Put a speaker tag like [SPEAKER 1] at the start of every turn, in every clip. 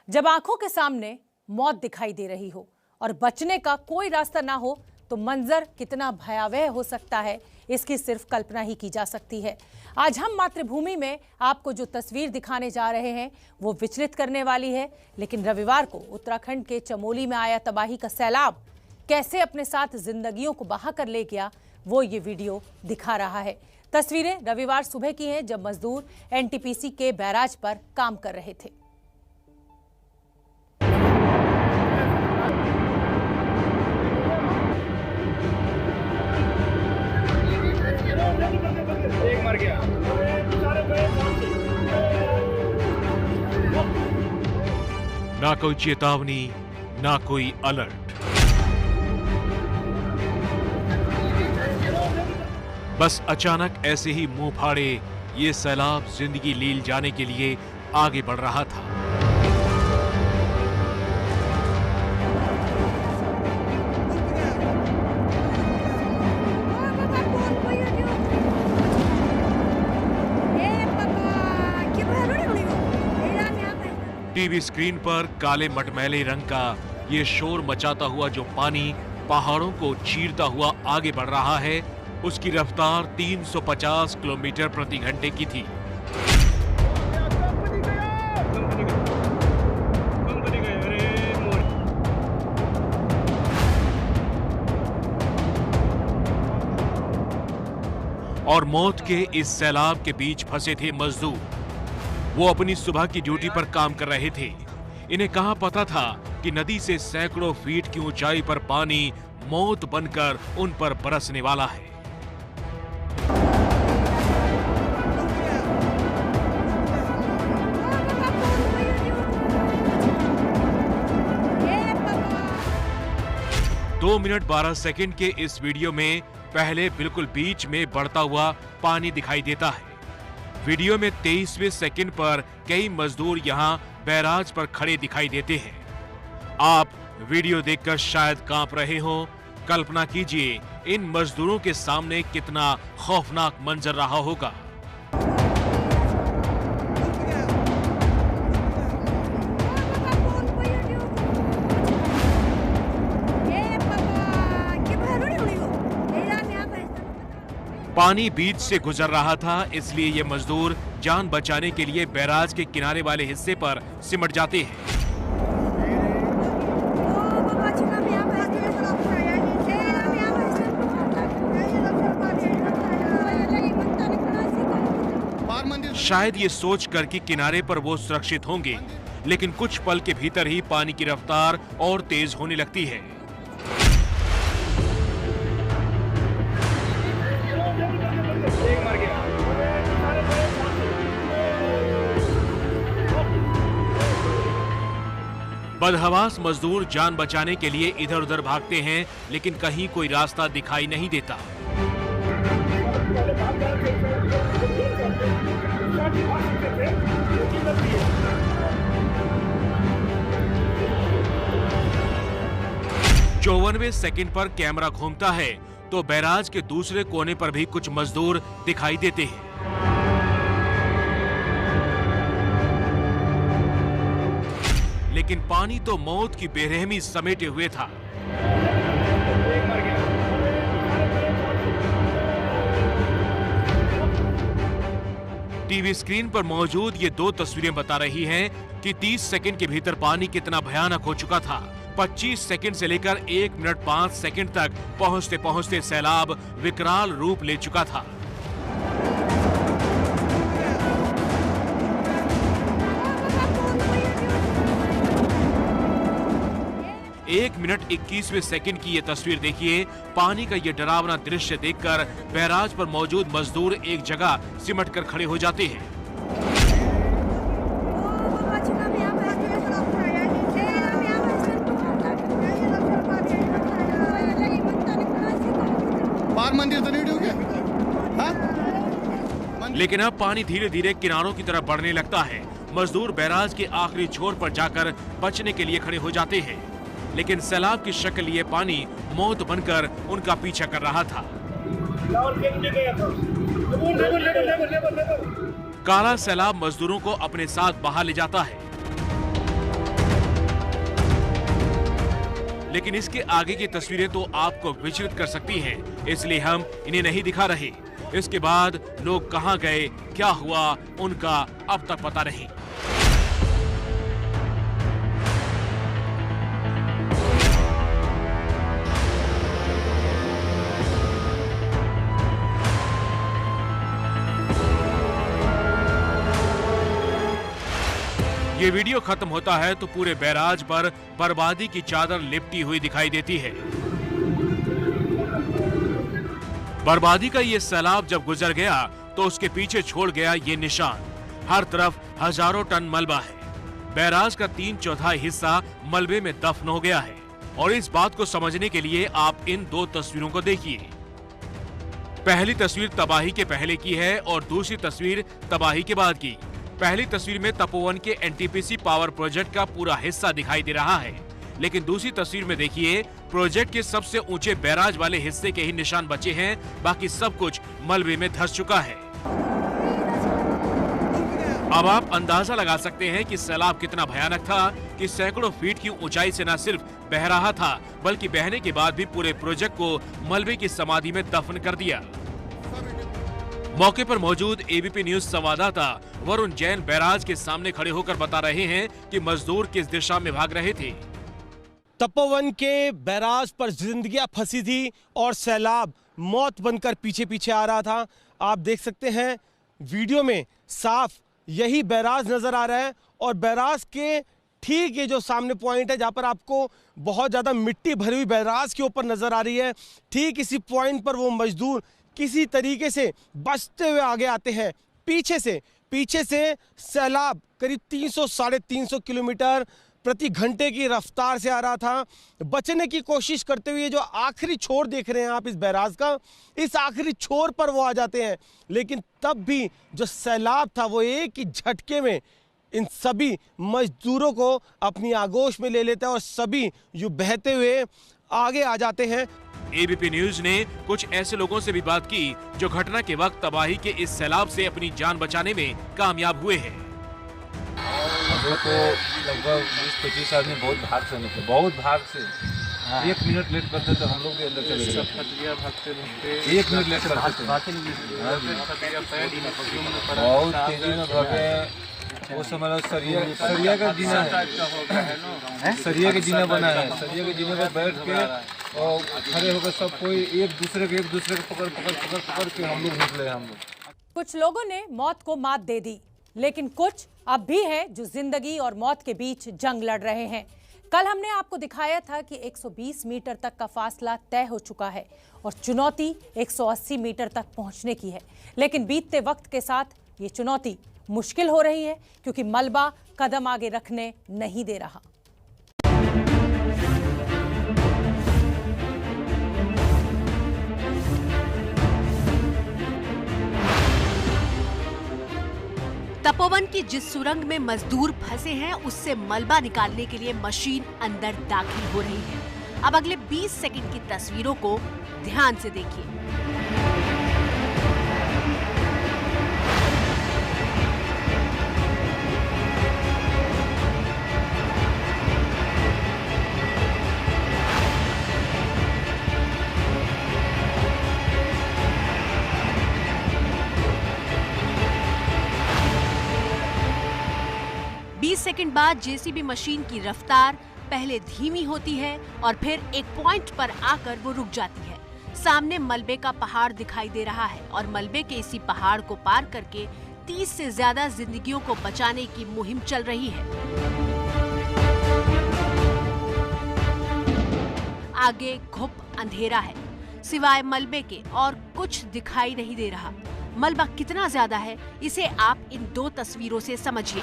[SPEAKER 1] जब आंखों के सामने मौत दिखाई दे रही हो और बचने का कोई रास्ता ना हो तो मंजर कितना भयावह हो सकता है, इसकी सिर्फ कल्पना ही की जा सकती है। आज हम मातृभूमि में आपको जो तस्वीर दिखाने जा रहे हैं वो विचलित करने वाली है। लेकिन रविवार को उत्तराखंड के चमोली में आया तबाही का सैलाब कैसे अपने साथ जिंदगियों को बहा कर ले गया, वो ये वीडियो दिखा रहा है। तस्वीरें रविवार सुबह की हैं, जब मजदूर एनटीपीसी के बैराज पर काम कर रहे थे।
[SPEAKER 2] एक मर गया।
[SPEAKER 3] ना कोई चेतावनी, ना कोई अलर्ट। बस अचानक ऐसे ही मुंह फाड़े ये सैलाब जिंदगी लील जाने के लिए आगे बढ़ रहा था। टीवी स्क्रीन पर काले मटमैले रंग का ये शोर मचाता हुआ जो पानी पहाड़ों को चीरता हुआ आगे बढ़ रहा है, उसकी रफ्तार 350 किलोमीटर प्रति घंटे की थी। और मौत के इस सैलाब के बीच फंसे थे मजदूर। वो अपनी सुबह की ड्यूटी पर काम कर रहे थे। इन्हें कहां पता था कि नदी से सैकड़ों फीट की ऊंचाई पर पानी मौत बनकर उन पर बरसने वाला है। दो मिनट 12 सेकंड के इस वीडियो में पहले बिल्कुल बीच में बढ़ता हुआ पानी दिखाई देता है। वीडियो में 23वें सेकंड पर कई मजदूर यहां बैराज पर खड़े दिखाई देते हैं। आप वीडियो देखकर शायद कांप रहे हो। कल्पना कीजिए इन मजदूरों के सामने कितना खौफनाक मंजर रहा होगा। पानी बीच से गुजर रहा था, इसलिए ये मजदूर जान बचाने के लिए बैराज के किनारे वाले हिस्से पर सिमट जाते हैं। शायद ये सोचकर कि किनारे पर वो सुरक्षित होंगे, लेकिन कुछ पल के भीतर ही पानी की रफ्तार और तेज होने लगती है। बदहवास मजदूर जान बचाने के लिए इधर उधर भागते हैं, लेकिन कहीं कोई रास्ता दिखाई नहीं देता। चौवनवें सेकंड पर कैमरा घूमता है तो बैराज के दूसरे कोने पर भी कुछ मजदूर दिखाई देते हैं। लेकिन पानी तो मौत की बेरहमी समेटे हुए था। टीवी स्क्रीन पर मौजूद ये दो तस्वीरें बता रही हैं कि 30 सेकंड के भीतर पानी कितना भयानक हो चुका था। 25 सेकंड से लेकर 1 मिनट 5 सेकंड तक पहुंचते पहुंचते सैलाब विकराल रूप ले चुका था। एक मिनट 21वें सेकंड की ये तस्वीर देखिए। पानी का ये डरावना दृश्य देखकर बैराज पर मौजूद मजदूर एक जगह सिमटकर खड़े हो जाते हैं।
[SPEAKER 2] मंदिर तो नहीं डूब गया?
[SPEAKER 3] लेकिन अब पानी धीरे धीरे किनारों की तरफ बढ़ने लगता है। मजदूर बैराज के आखिरी छोर पर जाकर बचने के लिए खड़े हो जाते हैं, लेकिन सैलाब की शक्ल लिए पानी मौत बनकर उनका पीछा कर रहा था। काला सैलाब मजदूरों को अपने साथ बहा ले जाता है। लेकिन इसके आगे की तस्वीरें तो आपको विचलित कर सकती हैं, इसलिए हम इन्हें नहीं दिखा रहे। इसके बाद लोग कहां गए, क्या हुआ, उनका अब तक पता नहीं। ये वीडियो खत्म होता है तो पूरे बैराज पर बर्बादी की चादर लिपटी हुई दिखाई देती है। बर्बादी का ये सैलाब जब गुजर गया तो उसके पीछे छोड़ गया ये निशान। हर तरफ हजारों टन मलबा है। बैराज का 3/4 हिस्सा मलबे में दफन हो गया है। और इस बात को समझने के लिए आप इन दो तस्वीरों को देखिए। पहली तस्वीर तबाही के पहले की है और दूसरी तस्वीर तबाही के बाद की। पहली तस्वीर में तपोवन के एनटीपीसी पावर प्रोजेक्ट का पूरा हिस्सा दिखाई दे रहा है, लेकिन दूसरी तस्वीर में देखिए प्रोजेक्ट के सबसे ऊंचे बैराज वाले हिस्से के ही निशान बचे हैं, बाकी सब कुछ मलबे में धंस चुका है। अब आप अंदाजा लगा सकते हैं कि सैलाब कितना भयानक था कि सैकड़ों फीट की ऊंचाई से न सिर्फ बह रहा था, बल्कि बहने के बाद भी पूरे प्रोजेक्ट को मलबे की समाधि में दफन कर दिया। मौके पर मौजूद एबीपी न्यूज संवाददाता वरुण जैन बैराज के सामने खड़े होकर बता रहे हैं कि मजदूर किस दिशा में भाग रहे थे।
[SPEAKER 4] तपोवन के बैराज पर जिंदगियां फंसी थी और सैलाब मौत बनकर पीछे पीछे आ रहा था। आप देख सकते हैं वीडियो में साफ यही बैराज नजर आ रहा है और बैराज के ठीक ये जो सामने पॉइंट है जहां पर आपको बहुत ज्यादा मिट्टी भरी हुई बैराज के ऊपर नजर आ रही है, ठीक इसी पॉइंट पर वो मजदूर किसी तरीके से बचते हुए आगे आते हैं। पीछे से सैलाब करीब 300-350 किलोमीटर प्रति घंटे की रफ्तार से आ रहा था। बचने की कोशिश करते हुए जो आखिरी छोर देख रहे हैं आप इस बैराज का, इस आखिरी छोर पर वो आ जाते हैं, लेकिन तब भी जो सैलाब था वो एक ही झटके में इन सभी मजदूरों को अपनी आगोश में ले लेता है और सभी यूं बहते हुए आगे आ जाते हैं।
[SPEAKER 3] एबीपी न्यूज ने कुछ ऐसे लोगों से भी बात की जो घटना के वक्त तबाही के इस सैलाब से अपनी जान बचाने में कामयाब हुए हैं।
[SPEAKER 5] हम लोग को लगभग 20-25 आदमी बहुत भाग से निकले, बहुत भाग से। 1 मिनट लेट करते तो हम लोग भी अंदर चले गए। 1 मिनट लेट करते बहुत तेजी में भागे। वो समय सरिया का जीना है, सरिया के जीना बना है। सरिया के जीने पर बैठ के और खड़े होकर सब कोई एक दूसरे के पकड़ के हम लोग निकले। हम लोग
[SPEAKER 1] कुछ लोगों ने मौत को मात दे दी, लेकिन कुछ अब भी हैं जो जिंदगी और मौत के बीच जंग लड़ रहे हैं। कल हमने आपको दिखाया था कि 120 मीटर तक का फासला तय हो चुका है और चुनौती 180 मीटर तक पहुंचने की है, लेकिन बीतते वक्त के साथ ये चुनौती मुश्किल हो रही है क्योंकि मलबा कदम आगे रखने नहीं दे रहा।
[SPEAKER 6] तपोवन की जिस सुरंग में मजदूर फंसे हैं उससे मलबा निकालने के लिए मशीन अंदर दाखिल हो रही है। अब अगले 20 सेकंड की तस्वीरों को ध्यान से देखिए। सेकंड बाद जेसीबी मशीन की रफ्तार पहले धीमी होती है और फिर एक पॉइंट पर आकर वो रुक जाती है। सामने मलबे का पहाड़ दिखाई दे रहा है और मलबे के इसी पहाड़ को पार करके 30 से ज्यादा जिंदगियों को बचाने की मुहिम चल रही है। आगे घुप अंधेरा है, सिवाय मलबे के और कुछ दिखाई नहीं दे रहा। मलबा कितना ज्यादा है इसे आप इन दो तस्वीरों से समझिए।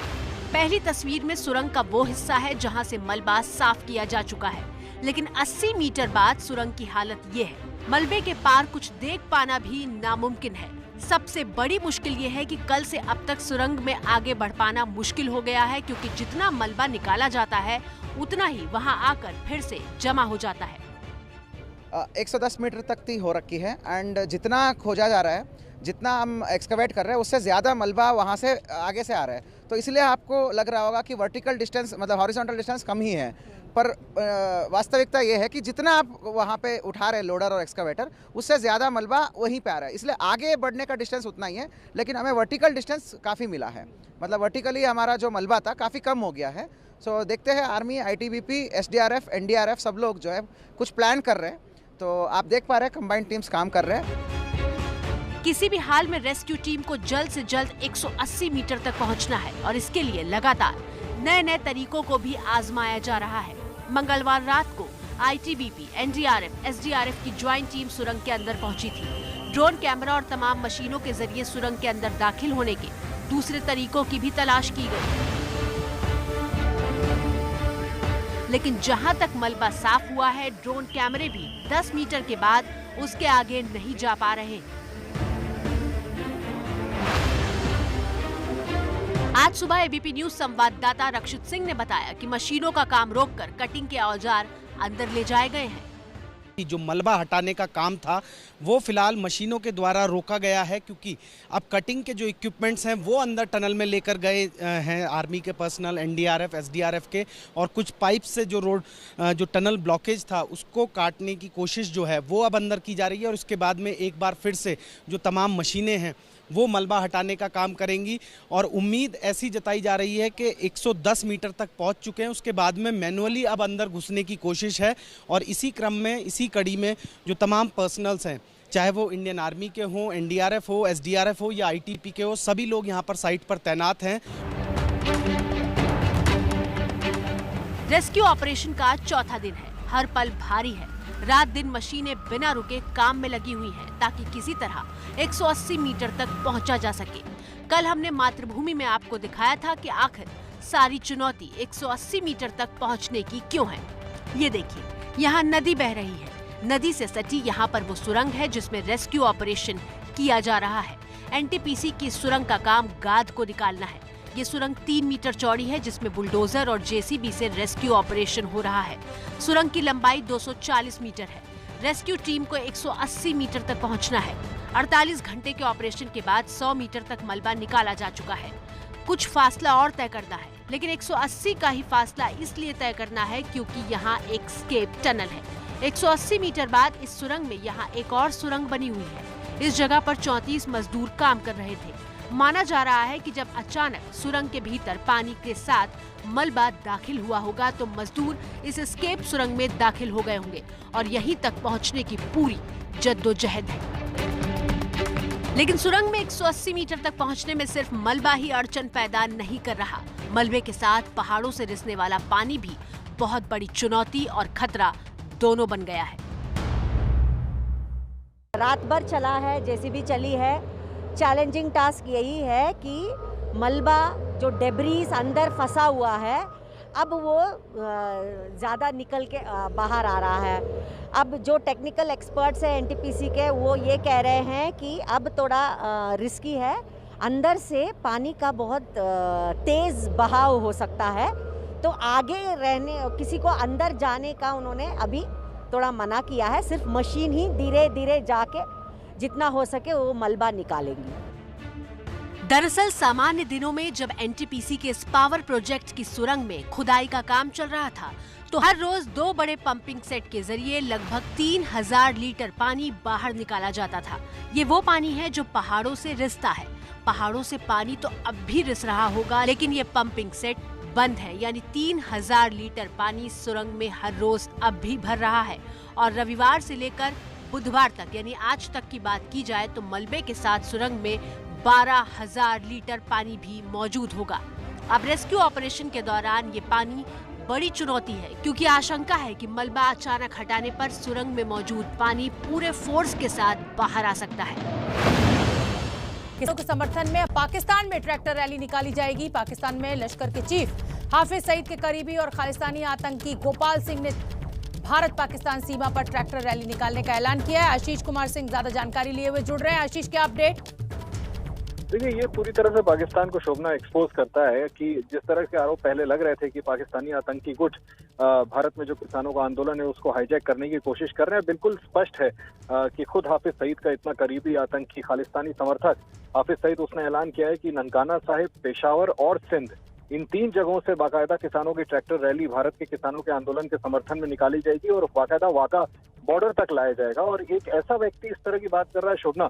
[SPEAKER 6] पहली तस्वीर में सुरंग का वो हिस्सा है जहां से मलबा साफ किया जा चुका है, लेकिन 80 मीटर बाद सुरंग की हालत ये है। मलबे के पार कुछ देख पाना भी नामुमकिन है। सबसे बड़ी मुश्किल ये है कि कल से अब तक सुरंग में आगे बढ़ पाना मुश्किल हो गया है, क्योंकि जितना मलबा निकाला जाता है उतना ही वहां आकर फिर से जमा हो जाता है।
[SPEAKER 7] 110 मीटर तक की हो रखी है एंड जितना खोजा जा रहा है, जितना हम एक्सकवेट कर रहे हैं उससे ज़्यादा मलबा वहाँ से आगे से आ रहा है। तो इसलिए आपको लग रहा होगा कि वर्टिकल डिस्टेंस मतलब हॉरिजॉन्टल डिस्टेंस कम ही है, पर वास्तविकता ये है कि जितना आप वहाँ पे उठा रहे लोडर और एक्सकावेटर, उससे ज़्यादा मलबा वहीं पे आ रहा है। इसलिए आगे बढ़ने का डिस्टेंस उतना ही है, लेकिन हमें वर्टिकल डिस्टेंस काफ़ी मिला है। मतलब वर्टिकली हमारा जो मलबा था काफ़ी कम हो गया है। सो देखते हैं आर्मी, ITBP, SDRF, NDRF सब लोग जो है कुछ प्लान कर रहे हैं। तो आप देख पा रहे हैं कंबाइंड टीम्स काम कर रहे हैं।
[SPEAKER 6] किसी भी हाल में रेस्क्यू टीम को जल्द से जल्द 180 मीटर तक पहुंचना है और इसके लिए लगातार नए तरीकों को भी आजमाया जा रहा है। मंगलवार रात को ITBP, NDRF, SDRF की ज्वाइंट टीम सुरंग के अंदर पहुंची थी। ड्रोन कैमरा और तमाम मशीनों के जरिए सुरंग के अंदर दाखिल होने के दूसरे तरीकों की भी तलाश की गई, लेकिन जहां तक मलबा साफ हुआ है, ड्रोन कैमरे भी 10 मीटर के बाद उसके आगे नहीं जा पा रहे। आज सुबह ABP न्यूज संवाददाता रक्षित सिंह ने बताया कि मशीनों का काम रोककर कटिंग के औजार अंदर ले जाए गए हैं।
[SPEAKER 8] जो मलबा हटाने का काम था वो फिलहाल मशीनों के द्वारा रोका गया है, क्योंकि अब कटिंग के जो इक्विपमेंट्स हैं वो अंदर टनल में लेकर गए हैं आर्मी के पर्सनल, NDRF, SDRF के, और कुछ पाइप से जो रोड जो टनल ब्लॉकेज था उसको काटने की कोशिश जो है वो अब अंदर की जा रही है। और उसके बाद में एक बार फिर से जो तमाम मशीनें हैं वो मलबा हटाने का काम करेंगी, और उम्मीद ऐसी जताई जा रही है कि 110 मीटर तक पहुंच चुके हैं। उसके बाद में मैनुअली अब अंदर घुसने की कोशिश है, और इसी क्रम में, इसी कड़ी में जो तमाम पर्सनल्स हैं, चाहे वो इंडियन आर्मी के हों, NDRF हो, SDRF हो या ITBP के हो, सभी लोग यहाँ पर साइट पर तैनात हैं।
[SPEAKER 6] रेस्क्यू ऑपरेशन का चौथा दिन है। हर पल भारी है। रात दिन मशीनें बिना रुके काम में लगी हुई हैं ताकि किसी तरह 180 मीटर तक पहुंचा जा सके। कल हमने मातृभूमि में आपको दिखाया था कि आखिर सारी चुनौती 180 मीटर तक पहुंचने की क्यों है। ये देखिए, यहाँ नदी बह रही है। नदी से सटी यहाँ पर वो सुरंग है जिसमें रेस्क्यू ऑपरेशन किया जा रहा है। NTPC की सुरंग का काम गाद को निकालना है। ये सुरंग 3 मीटर चौड़ी है जिसमें बुलडोजर और JCB से रेस्क्यू ऑपरेशन हो रहा है। सुरंग की लंबाई 240 मीटर है। रेस्क्यू टीम को 180 मीटर तक पहुंचना है। 48 घंटे के ऑपरेशन के बाद 100 मीटर तक मलबा निकाला जा चुका है। कुछ फासला और तय करना है, लेकिन 180 का ही फासला इसलिए तय करना है क्योंकि यहाँ एक स्केप टनल है। 180 मीटर बाद इस सुरंग में यहाँ एक और सुरंग बनी हुई है। इस जगह पर 34 मजदूर काम कर रहे थे। माना जा रहा है कि जब अचानक सुरंग के भीतर पानी के साथ मलबा दाखिल हुआ होगा तो मजदूर इस एस्केप सुरंग में दाखिल हो गए होंगे और यहीं तक पहुंचने की पूरी जद्दोजहद है। लेकिन सुरंग में 180 मीटर तक पहुंचने में सिर्फ मलबा ही अड़चन पैदा नहीं कर रहा। मलबे के साथ पहाड़ों से रिसने वाला पानी भी बहुत बड़ी चुनौती और खतरा दोनों बन गया है।
[SPEAKER 9] रात भर चला है, JCB चली है। चैलेंजिंग टास्क यही है कि मलबा जो डेब्रीज अंदर फंसा हुआ है अब वो ज़्यादा निकल के बाहर आ रहा है। अब जो टेक्निकल एक्सपर्ट्स हैं NTPC के, वो ये कह रहे हैं कि अब थोड़ा रिस्की है, अंदर से पानी का बहुत तेज़ बहाव हो सकता है, तो आगे रहने किसी को अंदर जाने का उन्होंने अभी थोड़ा मना किया है। सिर्फ मशीन ही धीरे धीरे जाके जितना हो सके वो मलबा निकालेंगी।
[SPEAKER 6] दरअसल सामान्य दिनों में जब NTPC के इस पावर प्रोजेक्ट की सुरंग में खुदाई का काम चल रहा था तो हर रोज 2 बड़े पंपिंग सेट के जरिए लगभग 3000 लीटर पानी बाहर निकाला जाता था। ये वो पानी है जो पहाड़ों से रिसता है। पहाड़ों से पानी तो अब भी रिस रहा होगा, लेकिन ये पंपिंग सेट बंद है, यानी 3000 लीटर पानी सुरंग में हर रोज अब भी भर रहा है। और रविवार से लेकर बुधवार तक, यानी आज तक की बात की जाए तो मलबे के साथ सुरंग में 12,000 लीटर पानी भी मौजूद होगा। अब रेस्क्यू ऑपरेशन के दौरान ये पानी बड़ी चुनौती है, क्योंकि आशंका है कि मलबा अचानक हटाने पर सुरंग में मौजूद पानी पूरे फोर्स के साथ बाहर आ सकता है।
[SPEAKER 1] किसानों के समर्थन में पाकिस्तान में ट्रैक्टर रैली निकाली जाएगी। पाकिस्तान में लश्कर के चीफ हाफिज सईद के करीबी और खालिस्तानी आतंकी गोपाल सिंह ने भारत पाकिस्तान सीमा पर ट्रैक्टर रैली निकालने का ऐलान किया है। आशीष कुमार सिंह ज्यादा जानकारी लिए हुए जुड़ रहे हैं। आशीष, क्या अपडेट?
[SPEAKER 10] देखिए, ये पूरी तरह से पाकिस्तान को शोभना एक्सपोज करता है कि जिस तरह के आरोप पहले लग रहे थे कि पाकिस्तानी आतंकी गुट भारत में जो किसानों का आंदोलन है उसको हाईजैक करने की कोशिश कर रहे हैं, बिल्कुल स्पष्ट है कि खुद हाफिज सईद का इतना करीबी आतंकी खालिस्तानी समर्थक हाफिज सईद, उसने ऐलान किया है कि ननकाना साहिब, पेशावर और सिंध, इन 3 जगहों से बाकायदा किसानों की ट्रैक्टर रैली भारत के किसानों के आंदोलन के समर्थन में निकाली जाएगी और बाकायदा वाका बॉर्डर तक लाया जाएगा। और एक ऐसा व्यक्ति इस तरह की बात कर रहा है, शोभना,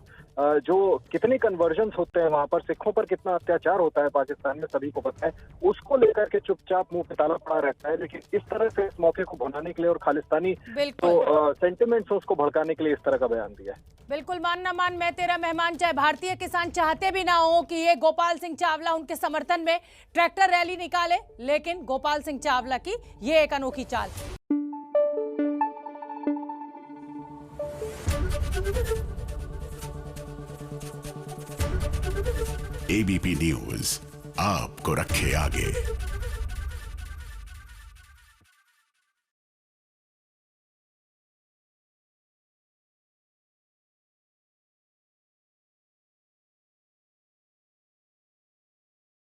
[SPEAKER 10] जो कितने कन्वर्जन्स होते हैं वहां पर, सिखों पर कितना अत्याचार होता है पाकिस्तान में, सभी को पता है, उसको लेकर के चुपचाप मुंह पे ताला पड़ा रहता है। लेकिन इस तरह से इस मौके को भुनाने के लिए और खालिस्तानी तो सेंटिमेंट्स उसको भड़काने के लिए इस तरह का बयान दिया है।
[SPEAKER 1] बिल्कुल, मान ना मान मैं तेरा मेहमान, चाहे भारतीय किसान चाहते भी ना हो कि ये गोपाल सिंह चावला उनके समर्थन में ट्रैक्टर रैली निकाले, लेकिन गोपाल सिंह चावला की ये एक अनोखी चाल।
[SPEAKER 11] एबीपी न्यूज आपको रखे आगे।